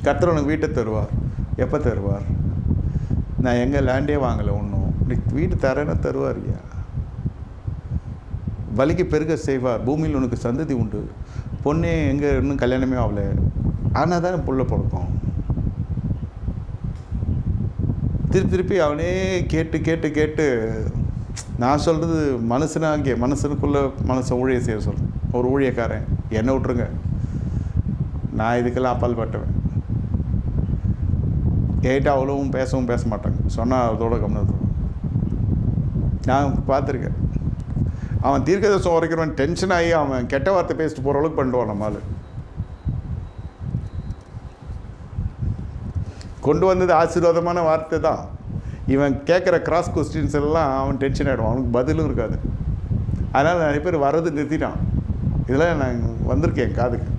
கர்த்தர் உனக்கு வீட்டை தருவார். எப்போ தருவார்? நான் எங்கே லேண்டே வாங்கலை ஒன்றும், நீ வீட்டு தரேன்னு தருவார். ஐயா வலிக்கு பெருக செய்வார். பூமியில் உனக்கு சந்ததி உண்டு. பொண்ணே எங்கே இன்னும் கல்யாணமே ஆகலை, ஆனால் தானே புள்ள பிறக்கும். திருப்பி அவனே கேட்டு கேட்டு கேட்டு நான் சொல்கிறது மனுஷனுக்குள்ளே மனசை ஊழியம் செய்ய சொல்கிறேன். ஒரு ஊழியக்காரன் என்னை விட்டுருங்க, நான் இதுக்கெல்லாம் அப்பால் பட்டுவேன். கேட்டால் அவ்வளவும் பேசவும் பேச மாட்டாங்க, சொன்னால் அதோட கவனத்தும். நான் பார்த்துருக்கேன். அவன் தீர்க்கதரிசனம் உரைக்கிறவன் டென்ஷன் ஆகி அவன் கெட்ட வார்த்தை பேசிட்டு போகிற அளவுக்கு பண்ணிடுவான். நம்மளால் கொண்டு வந்தது ஆசீர்வாதமான வார்த்தை தான். இவன் கேட்குற கிராஸ் கொஸ்டின்ஸ் எல்லாம் அவன் டென்ஷன் ஆகிடுவான், அவனுக்கு பதிலும் இருக்காது. அதனால் நிறைய பேர் வர்றது நிறுத்திட்டான். இதெல்லாம் நான் வந்திருக்கேன் காதுக்கு.